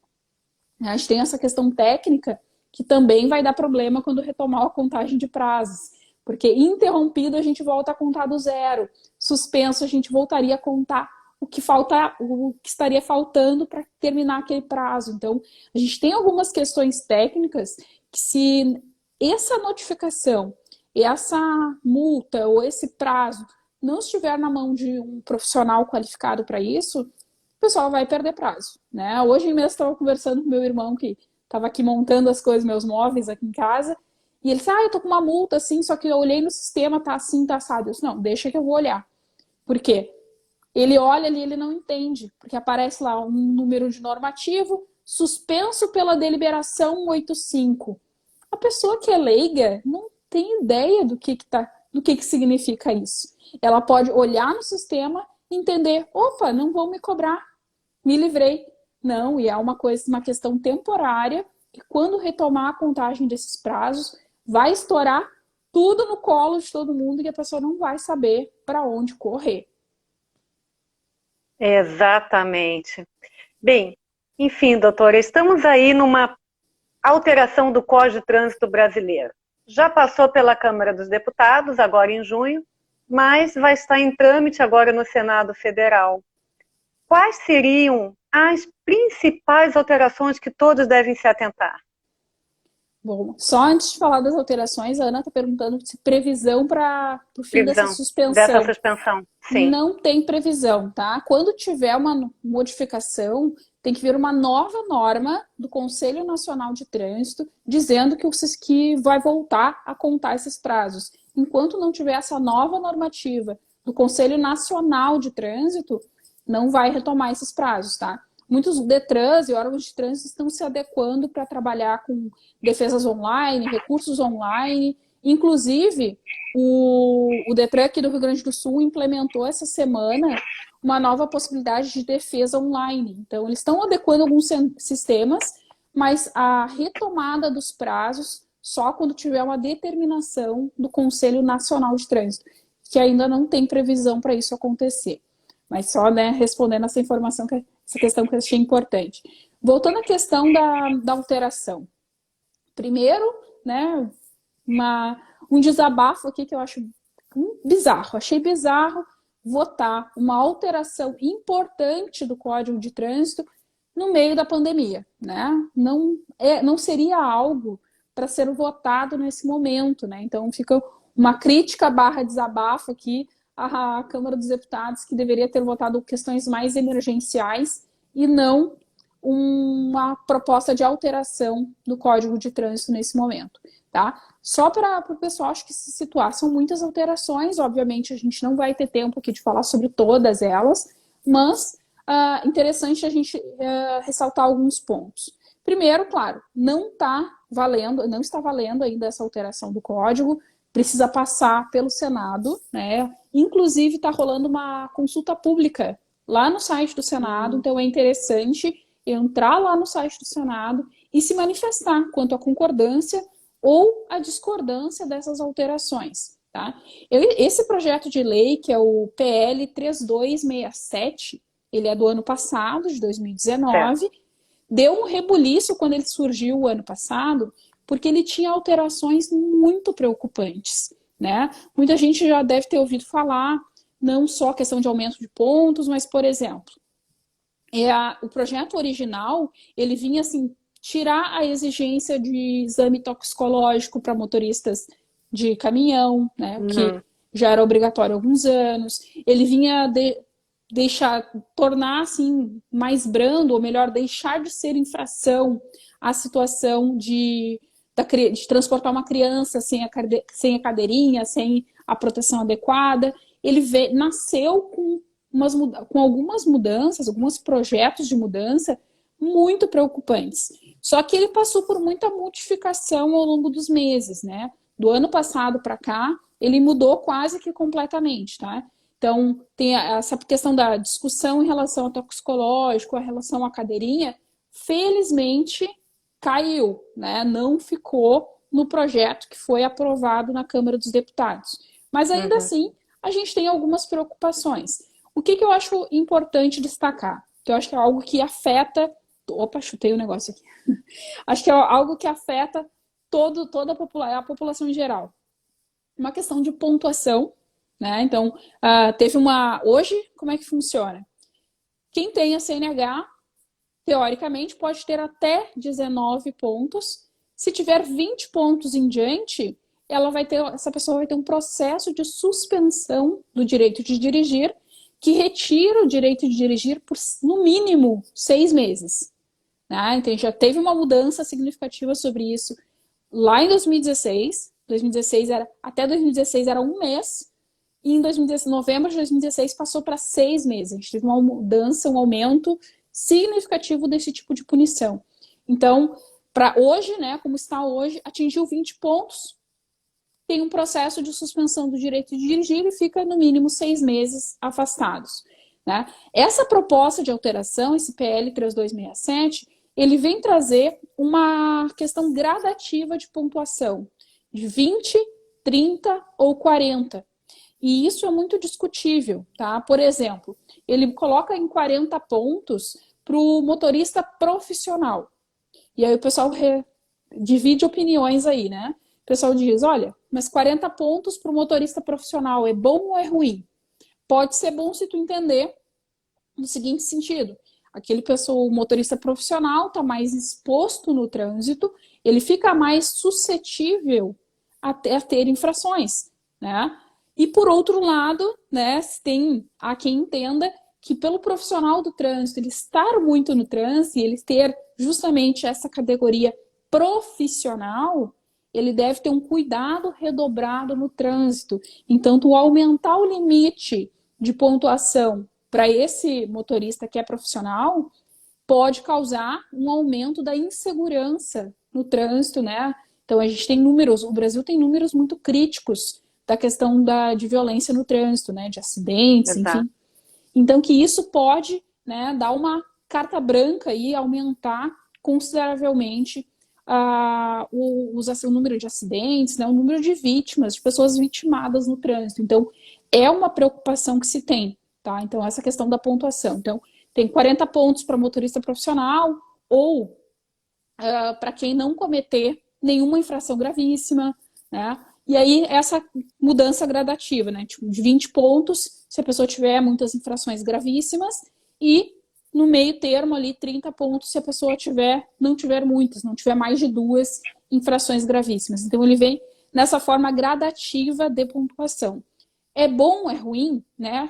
A gente tem essa questão técnica que também vai dar problema quando retomar a contagem de prazos. Porque interrompido a gente volta a contar do zero. Suspenso a gente voltaria a contar o que estaria faltando para terminar aquele prazo. Então, a gente tem algumas questões técnicas que se essa notificação, essa multa ou esse prazo não estiver na mão de um profissional qualificado para isso, o pessoal vai perder prazo, né? Hoje mesmo estava conversando com meu irmão que estava aqui montando as coisas, meus móveis aqui em casa, e ele disse, eu tô com uma multa assim, só que eu olhei no sistema, tá assim, tá assado. Eu disse, não, deixa que eu vou olhar. Por quê? Ele olha ali, ele não entende, porque aparece lá um número de normativo, suspenso pela deliberação 85. A pessoa que é leiga não tem ideia do que significa isso. Ela pode olhar no sistema e entender, opa, não vão me cobrar, me livrei. Não, e é uma questão temporária, que quando retomar a contagem desses prazos, vai estourar tudo no colo de todo mundo e a pessoa não vai saber para onde correr.
Exatamente. Bem, enfim, doutora, estamos aí numa alteração do Código de Trânsito Brasileiro. Já passou pela Câmara dos Deputados, agora em junho, mas vai estar em trâmite agora no Senado Federal. Quais seriam as principais alterações que todos devem se atentar?
Bom, só antes de falar das alterações, a Ana está perguntando se previsão para o fim dessa suspensão.
Dessa suspensão, sim.
Não tem previsão, tá? Quando tiver uma modificação, tem que vir uma nova norma do Conselho Nacional de Trânsito dizendo que vai voltar a contar esses prazos. Enquanto não tiver essa nova normativa do Conselho Nacional de Trânsito, não vai retomar esses prazos, tá? Muitos DETRANs e órgãos de trânsito estão se adequando para trabalhar com defesas online, recursos online. Inclusive, o DETRAN aqui do Rio Grande do Sul implementou essa semana uma nova possibilidade de defesa online. Então, eles estão adequando alguns sistemas, mas a retomada dos prazos só quando tiver uma determinação do Conselho Nacional de Trânsito, que ainda não tem previsão para isso acontecer. Mas só, né, respondendo essa informação, essa questão que eu achei importante. Voltando à questão da alteração. Primeiro, né, um desabafo aqui que eu acho bizarro. Achei bizarro votar uma alteração importante do Código de Trânsito no meio da pandemia, né? Não seria algo para ser votado nesse momento, né? Então fica uma crítica / desabafo aqui à Câmara dos Deputados, que deveria ter votado questões mais emergenciais e não uma proposta de alteração do Código de Trânsito nesse momento, tá? Só para o pessoal, acho que se situar, são muitas alterações, obviamente a gente não vai ter tempo aqui de falar sobre todas elas, mas interessante a gente ressaltar alguns pontos. Primeiro, claro, não está valendo ainda essa alteração do Código, precisa passar pelo Senado, né? Inclusive está rolando uma consulta pública lá no site do Senado, então é interessante entrar lá no site do Senado e se manifestar quanto à concordância ou a discordância dessas alterações, tá? Esse projeto de lei, que é o PL 3267, ele é do ano passado, de 2019, deu um rebuliço quando ele surgiu o ano passado, porque ele tinha alterações muito preocupantes, né? Muita gente já deve ter ouvido falar, não só a questão de aumento de pontos, mas, por exemplo, o projeto original, ele vinha assim, tirar a exigência de exame toxicológico para motoristas de caminhão, né, que já era obrigatório há alguns anos. Ele vinha tornar assim, mais brando, ou melhor, deixar de ser infração a situação de transportar uma criança sem a cadeirinha, sem a proteção adequada. Ele nasceu com algumas mudanças, alguns projetos de mudança muito preocupantes. Só que ele passou por muita modificação ao longo dos meses, né? Do ano passado para cá, ele mudou quase que completamente, tá? Então, tem essa questão da discussão em relação ao toxicológico, a relação à cadeirinha, felizmente caiu, né? Não ficou no projeto que foi aprovado na Câmara dos Deputados. Mas ainda assim, a gente tem algumas preocupações. O que eu acho importante destacar? Que eu acho que é algo que afeta... Opa, chutei o negócio aqui. Acho que é algo que afeta toda a população em geral. Uma questão de pontuação, né? Então, hoje, como é que funciona? Quem tem a CNH, teoricamente, pode ter até 19 pontos Se tiver 20 pontos em diante, essa pessoa vai ter um processo de suspensão do direito de dirigir, que retira o direito de dirigir por, no mínimo, 6 meses. Né? Então, já teve uma mudança significativa sobre isso lá em 2016. Até 2016 era 1 mês, e em novembro de 2016 passou para 6 meses. A gente teve uma mudança, um aumento significativo desse tipo de punição. Então, para hoje, né, como está hoje, atingiu 20 pontos, tem um processo de suspensão do direito de dirigir e fica no mínimo 6 meses afastados. Né? Essa proposta de alteração, esse PL 3267, ele vem trazer uma questão gradativa de pontuação, de 20, 30 ou 40. E isso é muito discutível, tá? Por exemplo, ele coloca em 40 pontos para o motorista profissional. E aí o pessoal divide opiniões aí, né? O pessoal diz, olha, mas 40 pontos para o motorista profissional é bom ou é ruim? Pode ser bom se tu entender no seguinte sentido. O motorista profissional está mais exposto no trânsito, ele fica mais suscetível a ter infrações, né? E por outro lado, né, há quem entenda que pelo profissional do trânsito, ele estar muito no trânsito, e ele ter justamente essa categoria profissional, ele deve ter um cuidado redobrado no trânsito. Então, tu aumentar o limite de pontuação para esse motorista que é profissional pode causar um aumento da insegurança no trânsito, né? Então, a gente tem números, o Brasil tem números muito críticos da questão de violência no trânsito, né? De acidentes,
Exato.
enfim. Então, que isso pode, né, dar uma carta branca e aumentar consideravelmente o número de acidentes, né, o número de vítimas, de pessoas vitimadas no trânsito. Então, é uma preocupação que se tem, tá? Então, essa questão da pontuação. Então, tem 40 pontos para motorista profissional ou para quem não cometer nenhuma infração gravíssima, né? E aí, essa mudança gradativa, né? Tipo, de 20 pontos, se a pessoa tiver muitas infrações gravíssimas, e no meio termo ali, 30 pontos, se a pessoa não tiver muitas, não tiver mais de 2 infrações gravíssimas. Então, ele vem nessa forma gradativa de pontuação. É bom, é ruim, né?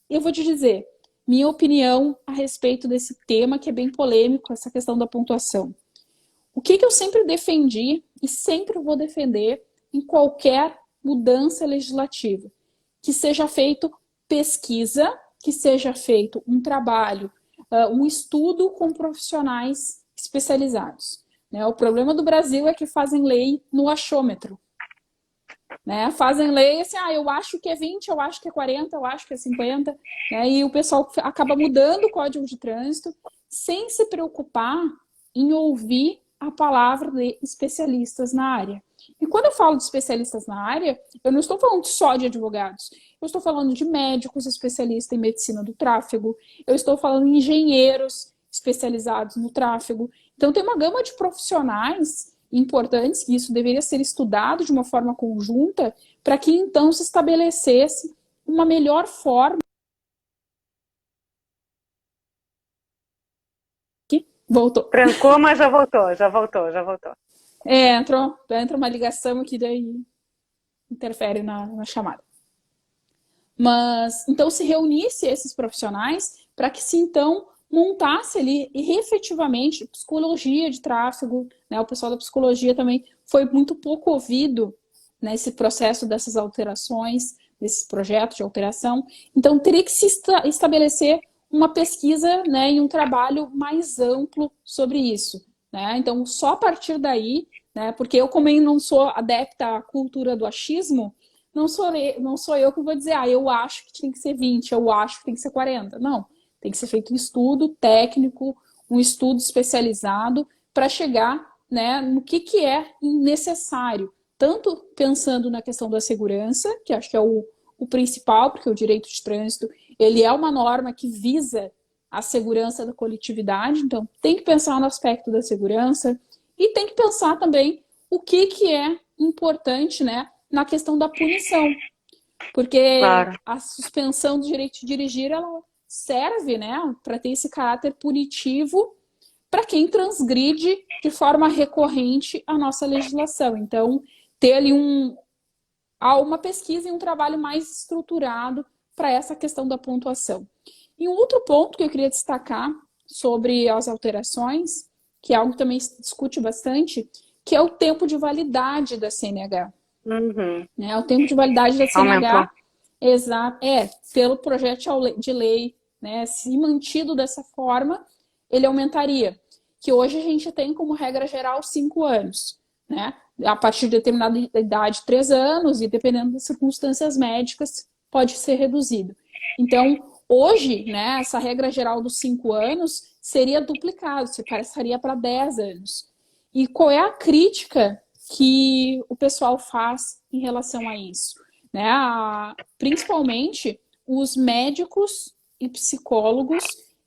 Eu vou te dizer, minha opinião a respeito desse tema, que é bem polêmico, essa questão da pontuação. O que eu sempre defendi e sempre vou defender em qualquer mudança legislativa? Que seja feito pesquisa, que seja feito um trabalho, um estudo com profissionais especializados. Né? O problema do Brasil é que fazem lei no achômetro. Né? Fazem lei assim, eu acho que é 20, eu acho que é 40, eu acho que é 50, né? E o pessoal acaba mudando o código de trânsito sem se preocupar em ouvir a palavra de especialistas na área. E quando eu falo de especialistas na área, eu não estou falando só de advogados. Eu estou falando de médicos especialistas em medicina do tráfego. Eu estou falando de engenheiros especializados no tráfego. Então, tem uma gama de profissionais importantes que isso deveria ser estudado de uma forma conjunta para que, então, se estabelecesse uma melhor forma. Voltou.
Trancou, mas já voltou.
Entra uma ligação aqui, daí interfere na chamada. Mas, então, se reunisse esses profissionais para que se, então, montasse ali e efetivamente psicologia de tráfego, né? O pessoal da psicologia também foi muito pouco ouvido nesse processo dessas alterações, desse projeto de alteração. Então, teria que se estabelecer uma pesquisa, né, e um trabalho mais amplo sobre isso. Né? Então, só a partir daí, né, porque eu, como não sou adepta à cultura do achismo, não sou eu que vou dizer, eu acho que tem que ser 20, eu acho que tem que ser 40. Não, tem que ser feito um estudo técnico, um estudo especializado para chegar, né, no que é necessário. Tanto pensando na questão da segurança, que acho que é o principal, porque o direito de trânsito ele é uma norma que visa a segurança da coletividade, então tem que pensar no aspecto da segurança e tem que pensar também o que é importante, né, na questão da punição, porque
Claro.
a suspensão do direito de dirigir ela serve, né, para ter esse caráter punitivo para quem transgride de forma recorrente a nossa legislação. Então, ter ali uma pesquisa e um trabalho mais estruturado para essa questão da pontuação. E um outro ponto que eu queria destacar sobre as alterações, que é algo que também se discute bastante, que é o tempo de validade da CNH.
Uhum.
Né? O tempo de validade da CNH,
Aumentou.
pelo projeto de lei, né? Se mantido dessa forma, ele aumentaria. Que hoje a gente tem como regra geral 5 anos, né? A partir de determinada idade, 3 anos, e dependendo das circunstâncias médicas, pode ser reduzido. Então, hoje, né, essa regra geral dos 5 anos seria duplicado, se passaria para 10 anos. E qual é a crítica que o pessoal faz em relação a isso? Né? Principalmente os médicos e psicólogos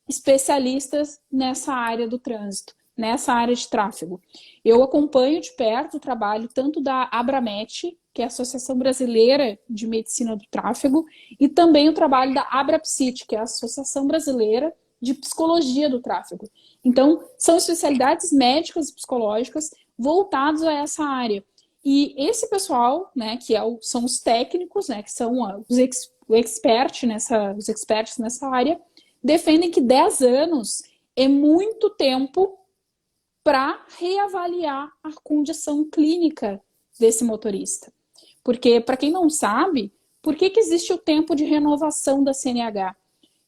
especialistas nessa área do trânsito, nessa área de tráfego. Eu acompanho de perto o trabalho tanto da Abramet, que é a Associação Brasileira de Medicina do Tráfego, e também o trabalho da Abrapsit, que é a Associação Brasileira de Psicologia do Tráfego. Então, são especialidades médicas e psicológicas voltadas a essa área. E esse pessoal, né, que são os técnicos, né, que são os experts nessa área, defendem que 10 anos é muito tempo para reavaliar a condição clínica desse motorista. Porque, para quem não sabe, por que existe o tempo de renovação da CNH?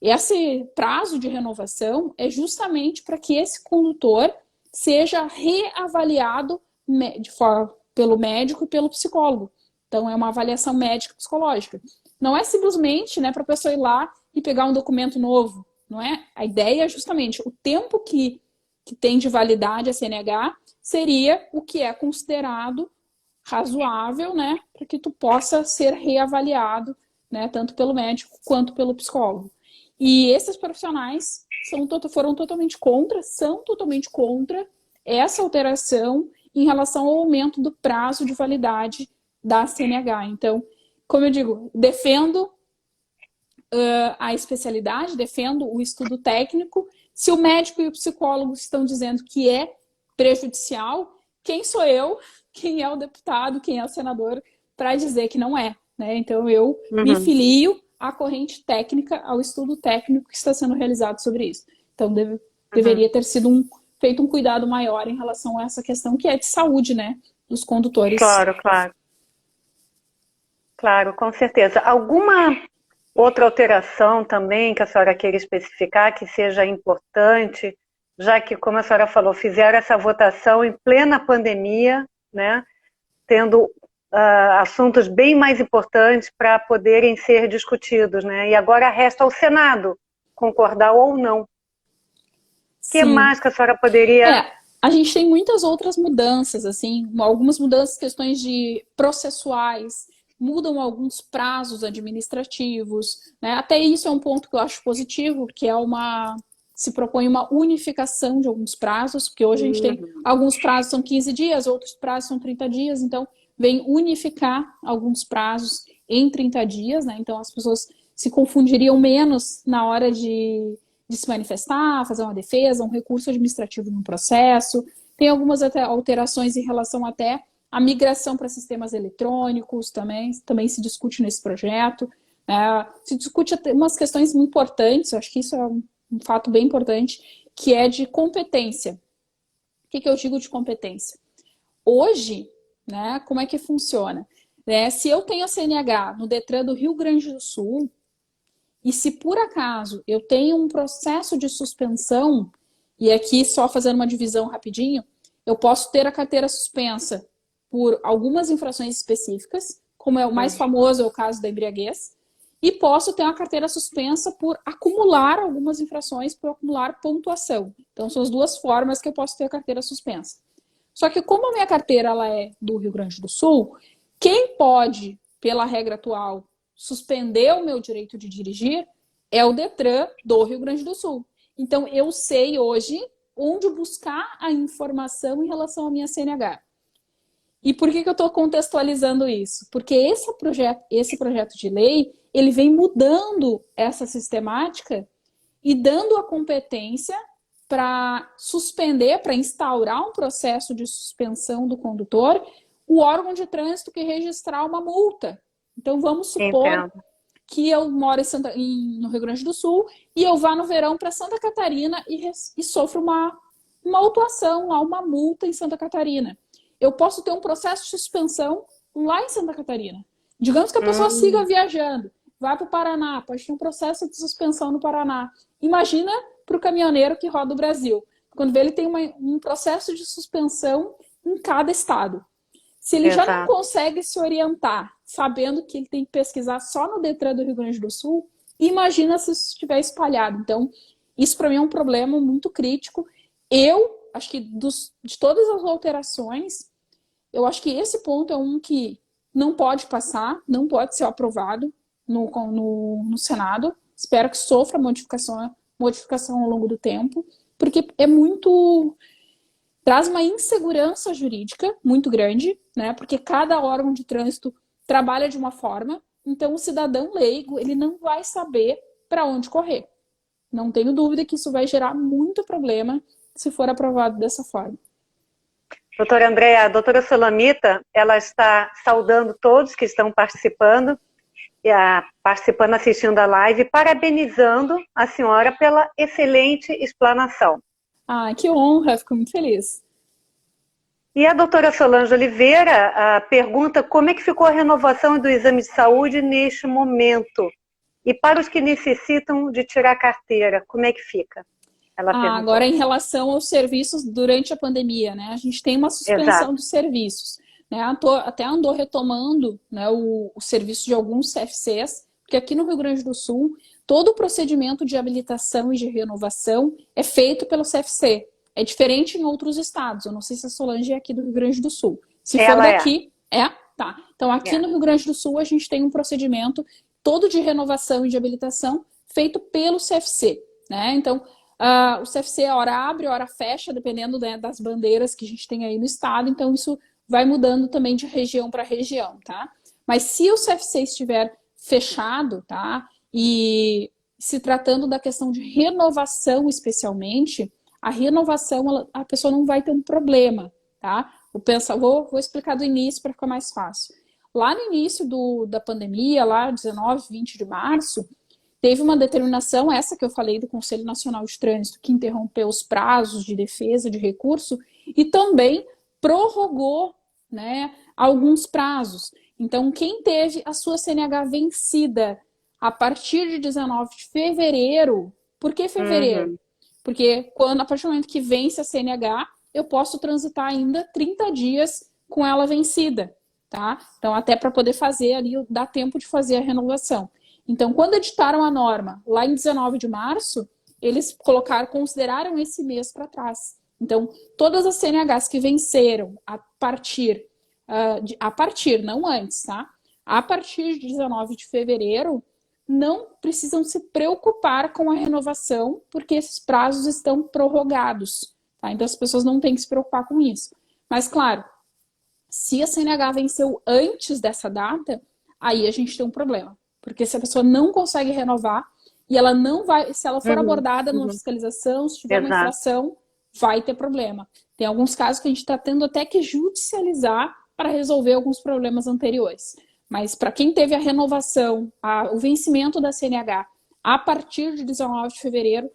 Esse prazo de renovação é justamente para que esse condutor seja reavaliado pelo médico e pelo psicólogo. Então, é uma avaliação médica psicológica. Não é simplesmente, né, para a pessoa ir lá e pegar um documento novo. Não é? A ideia é justamente o tempo que tem de validade a CNH seria o que é considerado razoável, né, para que tu possa ser reavaliado, né, tanto pelo médico quanto pelo psicólogo. E esses profissionais são totalmente contra essa alteração em relação ao aumento do prazo de validade da CNH. Então, como eu digo, defendo a especialidade, defendo o estudo técnico. Se o médico e o psicólogo estão dizendo que é prejudicial, quem sou eu, quem é o deputado, quem é o senador, para dizer que não é, né? Então, eu me filio à corrente técnica, ao estudo técnico que está sendo realizado sobre isso. Então, deveria ter sido feito um cuidado maior em relação a essa questão que é de saúde, né, dos condutores.
Claro, com certeza. Alguma outra alteração também que a senhora queira especificar que seja importante, já que, como a senhora falou, fizeram essa votação em plena pandemia, né, tendo assuntos bem mais importantes para poderem ser discutidos, né? E agora resta ao Senado concordar ou não. O que mais que a senhora poderia...
A gente tem muitas outras mudanças, assim, algumas mudanças, questões de processuais, mudam alguns prazos administrativos, né? Até isso é um ponto que eu acho positivo, que se propõe uma unificação de alguns prazos, porque hoje a gente tem alguns prazos são 15 dias, outros prazos são 30 dias, então vem unificar alguns prazos em 30 dias, né? Então as pessoas se confundiriam menos na hora de se manifestar, fazer uma defesa, um recurso administrativo no processo. Tem algumas até alterações em relação até à migração para sistemas eletrônicos, também se discute nesse projeto. Se discute até umas questões importantes, eu acho que isso é um fato bem importante, que é de competência. O que eu digo de competência? Hoje, né, como é que funciona? Se eu tenho a CNH no Detran do Rio Grande do Sul, e se por acaso eu tenho um processo de suspensão, e aqui só fazendo uma divisão rapidinho, eu posso ter a carteira suspensa por algumas infrações específicas, como é o mais famoso, é o caso da embriaguez, e posso ter uma carteira suspensa por acumular algumas infrações, por acumular pontuação. Então, são as duas formas que eu posso ter a carteira suspensa. Só que como a minha carteira ela é do Rio Grande do Sul, quem pode, pela regra atual, suspender o meu direito de dirigir é o Detran do Rio Grande do Sul. Então, eu sei hoje onde buscar a informação em relação à minha CNH. E por que eu estou contextualizando isso? Porque esse projeto de lei, ele vem mudando essa sistemática e dando a competência para suspender, para instaurar um processo de suspensão do condutor, o órgão de trânsito que registrar uma multa. Então, vamos supor
Entendo.
que eu moro no Rio Grande do Sul e eu vá no verão para Santa Catarina e sofro uma autuação, uma multa em Santa Catarina. Eu posso ter um processo de suspensão lá em Santa Catarina. Digamos que a pessoa siga viajando, vai para o Paraná, pode ter um processo de suspensão no Paraná. Imagina para o caminhoneiro que roda o Brasil. Quando vê, ele tem um processo de suspensão em cada estado. Se ele já não consegue se orientar, sabendo que ele tem que pesquisar só no Detran do Rio Grande do Sul, imagina se isso estiver espalhado. Então, isso para mim é um problema muito crítico. Eu acho que de todas as alterações, eu acho que esse ponto é um que não pode passar, não pode ser aprovado no Senado. Espero que sofra modificação ao longo do tempo, porque é muito... traz uma insegurança jurídica muito grande, né? Porque cada órgão de trânsito trabalha de uma forma, então o cidadão leigo, ele não vai saber para onde correr. Não tenho dúvida que isso vai gerar muito problema se for aprovado dessa forma.
Doutora Andréa, a doutora Solamita, ela está saudando todos que estão participando, assistindo a live, parabenizando a senhora pela excelente explanação.
Ah, que honra, fico muito feliz.
E a doutora Solange Oliveira pergunta como é que ficou a renovação do exame de saúde neste momento? E para os que necessitam de tirar carteira, como é que fica?
Agora, em relação aos serviços durante a pandemia, né? A gente tem uma suspensão dos serviços. Né? Até andou retomando, né, o serviço de alguns CFCs, porque aqui no Rio Grande do Sul, todo o procedimento de habilitação e de renovação é feito pelo CFC. É diferente em outros estados. Eu não sei se a Solange é aqui do Rio Grande do Sul. Se for daqui, tá. Então, aqui no Rio Grande do Sul, a gente tem um procedimento todo de renovação e de habilitação feito pelo CFC. Né? Então, o CFC, a hora abre, a hora fecha, dependendo, né, das bandeiras que a gente tem aí no estado. Então, isso vai mudando também de região para região, tá? Mas se o CFC estiver fechado, tá? E se tratando da questão de renovação especialmente, a renovação, a pessoa não vai ter um problema, tá? Vou explicar do início para ficar mais fácil. Lá no início da pandemia, lá 19, 20 de março, teve uma determinação, essa que eu falei do Conselho Nacional de Trânsito, que interrompeu os prazos de defesa de recurso e também prorrogou, né, alguns prazos. Então, quem teve a sua CNH vencida a partir de 19 de fevereiro, por que fevereiro? Porque a partir do momento que vence a CNH, eu posso transitar ainda 30 dias com ela vencida, tá? Então, até para poder fazer ali, dá tempo de fazer a renovação. Então, quando editaram a norma, lá em 19 de março, eles consideraram esse mês para trás. Então, todas as CNHs que venceram a partir, não antes, tá? A partir de 19 de fevereiro, não precisam se preocupar com a renovação, porque esses prazos estão prorrogados, tá? Então, as pessoas não têm que se preocupar com isso. Mas, claro, se a CNH venceu antes dessa data, aí a gente tem um problema. Porque se a pessoa não consegue renovar, e ela não vai, se ela for abordada numa fiscalização, se tiver uma infração, vai ter problema. Tem alguns casos que a gente está tendo até que judicializar para resolver alguns problemas anteriores. Mas para quem teve a renovação, o vencimento da CNH a partir de 19 de fevereiro,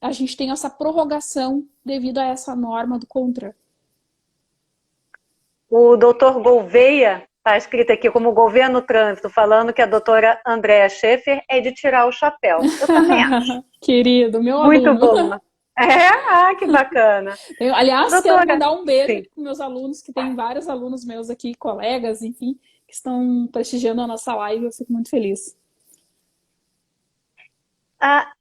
a gente tem essa prorrogação devido a essa norma do CONTRAN.
O doutor Gouveia está escrito aqui como Gouveia no Trânsito, falando que a doutora Andréa Schaeffer é de tirar o chapéu. Eu também acho.
Querido, meu
Muito
aluno.
Muito bom. Que bacana.
Aliás,
doutora,
quero mandar um beijo para meus alunos, que tem vários alunos meus aqui, colegas, enfim, que estão prestigiando a nossa live. Eu fico muito feliz.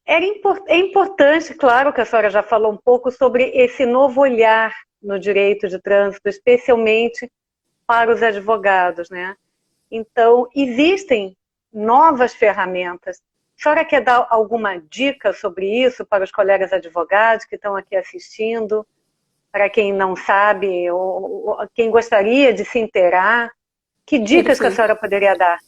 É importante, claro, que a senhora já falou um pouco sobre esse novo olhar no direito de trânsito, especialmente para os advogados, né? Então, existem novas ferramentas. A senhora quer dar alguma dica sobre isso para os colegas advogados que estão aqui assistindo? Para quem não sabe, ou quem gostaria de se inteirar? Que dicas que a senhora poderia dar?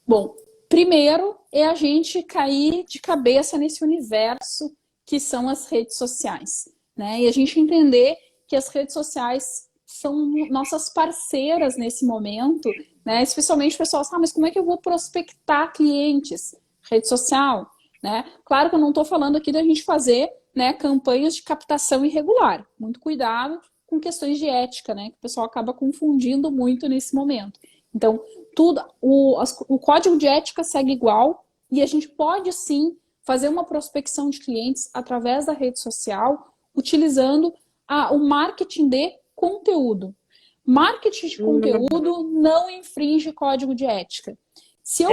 Bom, primeiro é a gente cair de cabeça nesse universo que são as redes sociais. né? E a gente entender que as redes sociais são nossas parceiras nesse momento, né? Especialmente o pessoal, mas como é que eu vou prospectar clientes? Rede social, né? Claro que eu não estou falando aqui da gente fazer, né, campanhas de captação irregular. Muito cuidado com questões de ética, né? Que o pessoal acaba confundindo muito nesse momento. Então, o código de ética segue igual e a gente pode sim fazer uma prospecção de clientes através da rede social, utilizando o marketing de conteúdo. Marketing de conteúdo não infringe código de ética. Se eu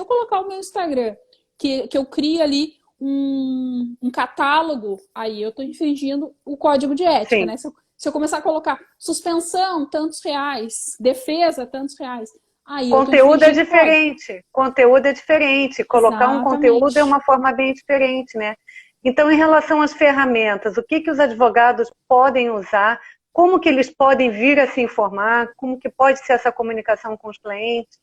colocar o meu Instagram, que eu crio ali um catálogo, aí eu estou infringindo o código de ética, né? Se eu começar a colocar suspensão, tantos reais, defesa, tantos reais, aí
conteúdo é diferente. Conteúdo é diferente. Colocar um conteúdo é uma forma bem diferente, né? Então, em relação às ferramentas, o que os advogados podem usar? Como que eles podem vir a se informar? Como que pode ser essa comunicação com os clientes?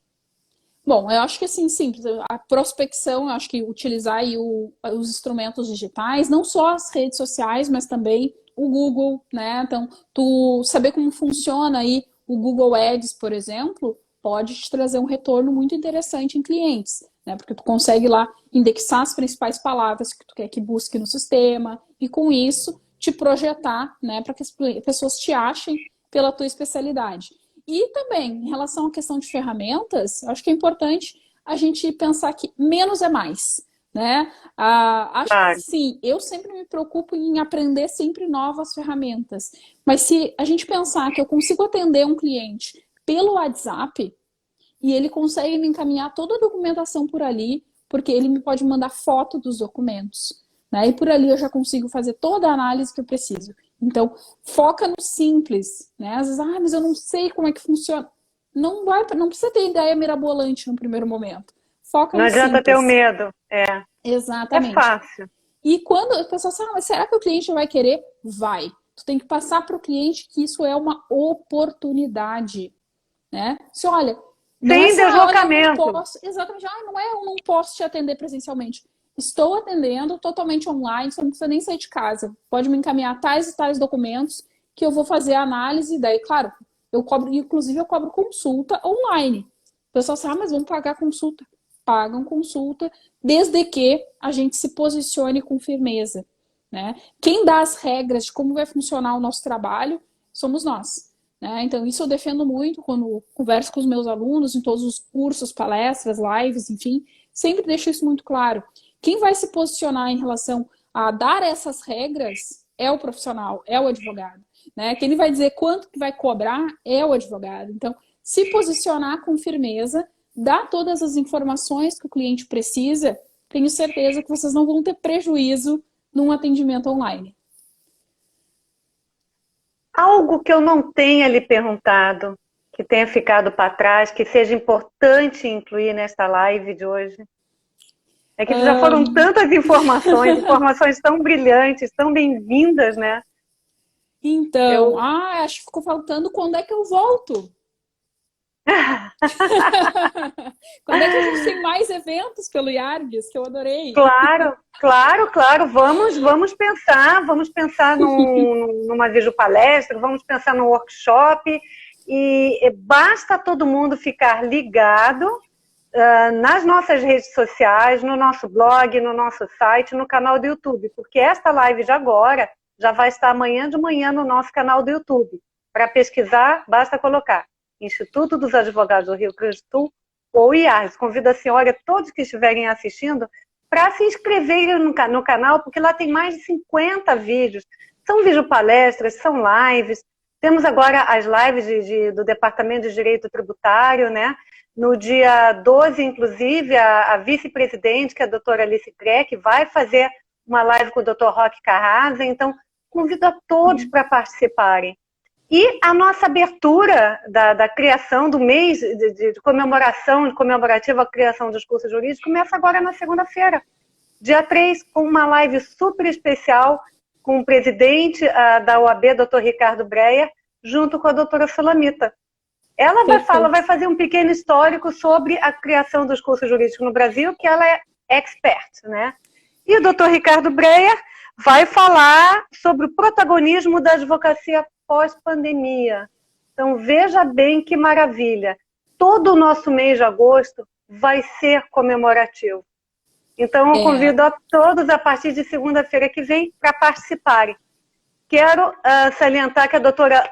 Bom, eu acho que assim, simples. A prospecção, eu acho que utilizar aí os instrumentos digitais, não só as redes sociais, mas também o Google, né? Então, tu saber como funciona aí o Google Ads, por exemplo, pode te trazer um retorno muito interessante em clientes, né? Porque tu consegue lá indexar as principais palavras que tu quer que busque no sistema e com isso te projetar, né, para que as pessoas te achem pela tua especialidade. E também, em relação à questão de ferramentas, acho que é importante a gente pensar que menos é mais, né? Acho que sim, eu sempre me preocupo em aprender sempre novas ferramentas. Mas se a gente pensar que eu consigo atender um cliente pelo WhatsApp e ele consegue me encaminhar toda a documentação por ali, porque ele me pode mandar foto dos documentos, né? E por ali eu já consigo fazer toda a análise que eu preciso. Então, foca no simples, né? Às vezes, mas eu não sei como é que funciona. Não precisa ter ideia mirabolante no primeiro momento. Foca no simples.
Não adianta ter o medo.
Exatamente.
É fácil.
E quando a pessoa fala, mas será que o cliente vai querer? Vai. Tu tem que passar para o cliente que isso é uma oportunidade, né? Se olha, não
sem deslocamento.
Exatamente. Não é, eu não posso te atender presencialmente. Estou atendendo totalmente online, você não precisa nem sair de casa. Pode me encaminhar tais e tais documentos que eu vou fazer a análise. Daí, claro, inclusive eu cobro consulta online. O pessoal fala, mas vamos pagar consulta. Pagam consulta, desde que a gente se posicione com firmeza, né? Quem dá as regras de como vai funcionar o nosso trabalho somos nós, né? Então, isso eu defendo muito quando converso com os meus alunos, em todos os cursos, palestras, lives, enfim, sempre deixo isso muito claro. Quem vai se posicionar em relação a dar essas regras é o profissional, é o advogado, né? Quem vai dizer quanto que vai cobrar é o advogado. Então, se posicionar com firmeza, dar todas as informações que o cliente precisa, tenho certeza que vocês não vão ter prejuízo num atendimento online.
Algo que eu não tenha lhe perguntado, que tenha ficado para trás, que seja importante incluir nesta live de hoje? É que já foram tantas informações tão brilhantes, tão bem-vindas, né?
Então, acho que ficou faltando quando é que eu volto. Quando é que a gente tem mais eventos pelo IARGS, que eu adorei.
Claro. Vamos pensar numa videopalestra, vamos pensar num workshop. E basta todo mundo ficar ligado nas nossas redes sociais, no nosso blog, no nosso site, no canal do YouTube, porque esta live de agora já vai estar amanhã de manhã no nosso canal do YouTube. Para pesquisar, basta colocar Instituto dos Advogados do Rio Grande do Sul ou IARGS. Convido a senhora e todos que estiverem assistindo para se inscreverem no canal, porque lá tem mais de 50 vídeos. São videopalestras, são lives. Temos agora as lives do Departamento de Direito Tributário, né? No dia 12, inclusive, a vice-presidente, que é a doutora Alice Kreck, vai fazer uma live com o doutor Roque Carrasa. Então, convido a todos para participarem. E a nossa abertura da criação do mês de comemorativa à criação dos cursos jurídicos começa agora na segunda-feira, dia 3, com uma live super especial com o presidente da OAB, doutor Ricardo Breyer, junto com a doutora Sulamita. Ela vai fazer um pequeno histórico sobre a criação dos cursos jurídicos no Brasil, que ela é expert, né? E o doutor Ricardo Breyer vai falar sobre o protagonismo da advocacia pós-pandemia. Então, veja bem que maravilha. Todo o nosso mês de agosto vai ser comemorativo. Então, eu convido a todos, a partir de segunda-feira que vem, para participarem. Quero salientar que a doutora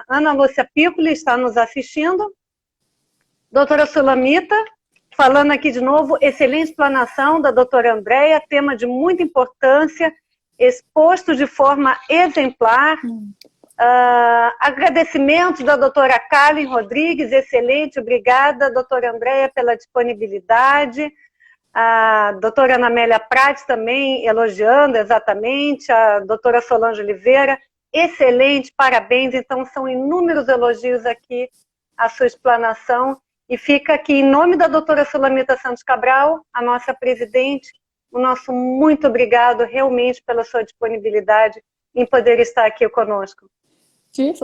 Ana Lúcia Piccoli está nos assistindo. Doutora Sulamita, falando aqui de novo, excelente explanação da doutora Andréia, tema de muita importância, exposto de forma exemplar. Agradecimento da doutora Karen Rodrigues, excelente, obrigada, doutora Andréia, pela disponibilidade. A doutora Ana Amélia Prats também elogiando exatamente, a doutora Solange Oliveira, excelente, parabéns. Então, são inúmeros elogios aqui à sua explanação. E fica aqui, em nome da doutora Sulamita Santos Cabral, a nossa presidente, o nosso muito obrigado realmente pela sua disponibilidade em poder estar aqui conosco.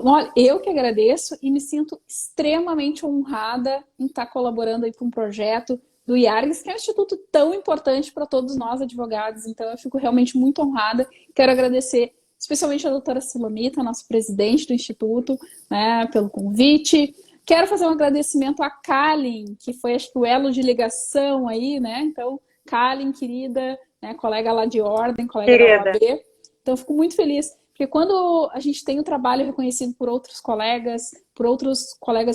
Olha, eu que agradeço e me sinto extremamente honrada em estar colaborando aí com um projeto do IARGS, que é um instituto tão importante para todos nós advogados. Então, eu fico realmente muito honrada. Quero agradecer especialmente a doutora Sulamita, nossa presidente do instituto, né, pelo convite. Quero fazer um agradecimento a Kalin, que foi, acho que, o elo de ligação aí, né? Então, Kalin, querida, né, colega lá de ordem, colega da OAB. Então, eu fico muito feliz, porque quando a gente tem o trabalho reconhecido por outros colegas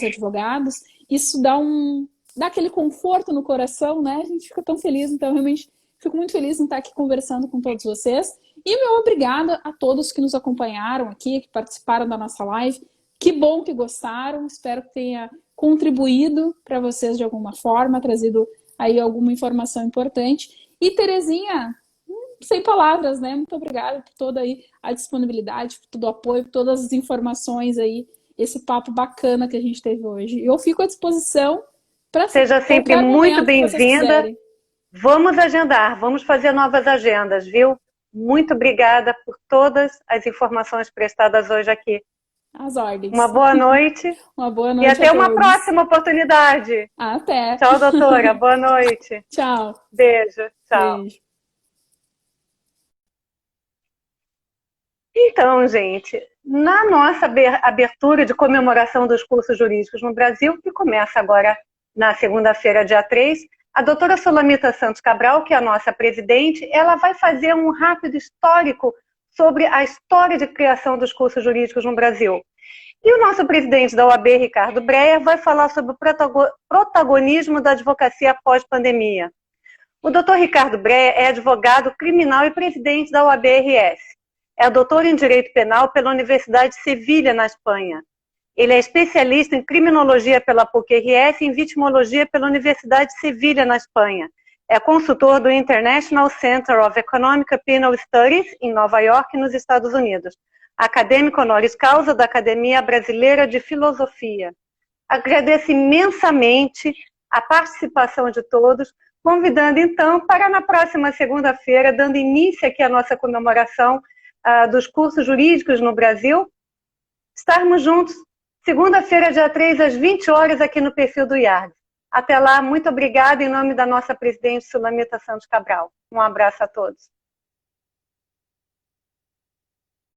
advogados, isso dá aquele conforto no coração, né? A gente fica tão feliz, então, realmente, fico muito feliz em estar aqui conversando com todos vocês. E meu obrigada a todos que nos acompanharam aqui, que participaram da nossa live. Que bom que gostaram, espero que tenha contribuído para vocês de alguma forma, trazido aí alguma informação importante. E Terezinha, sem palavras, né? Muito obrigada por toda aí a disponibilidade, por todo o apoio, por todas as informações aí, esse papo bacana que a gente teve hoje. Eu fico à disposição para
seja sempre muito bem-vinda. Vamos agendar, vamos fazer novas agendas, viu? Muito obrigada por todas as informações prestadas hoje aqui.
Às ordens.
Uma boa noite.
Uma boa noite.
E até uma próxima oportunidade.
Até.
Tchau, doutora. Boa noite.
Tchau.
Beijo. Tchau.
Beijo.
Então, gente, na nossa abertura de comemoração dos cursos jurídicos no Brasil, que começa agora na segunda-feira, dia 3, a doutora Sulamita Santos Cabral, que é a nossa presidente, ela vai fazer um rápido histórico sobre a história de criação dos cursos jurídicos no Brasil. E o nosso presidente da OAB, Ricardo Breyer, vai falar sobre o protagonismo da advocacia pós-pandemia. O doutor Ricardo Breyer é advogado criminal e presidente da OAB-RS. É doutor em Direito Penal pela Universidade de Sevilha, na Espanha. Ele é especialista em criminologia pela PUC-RS e em vitimologia pela Universidade de Sevilha, na Espanha. É consultor do International Center of Economic Penal Studies, em Nova York, nos Estados Unidos. Acadêmico honoris causa da Academia Brasileira de Filosofia. Agradeço imensamente a participação de todos, convidando então para na próxima segunda-feira, dando início aqui à nossa comemoração dos cursos jurídicos no Brasil, estarmos juntos, segunda-feira, dia 3, às 20 horas, aqui no perfil do IARGS. Até lá, muito obrigada em nome da nossa presidente Sulamita Santos Cabral. Um abraço a todos.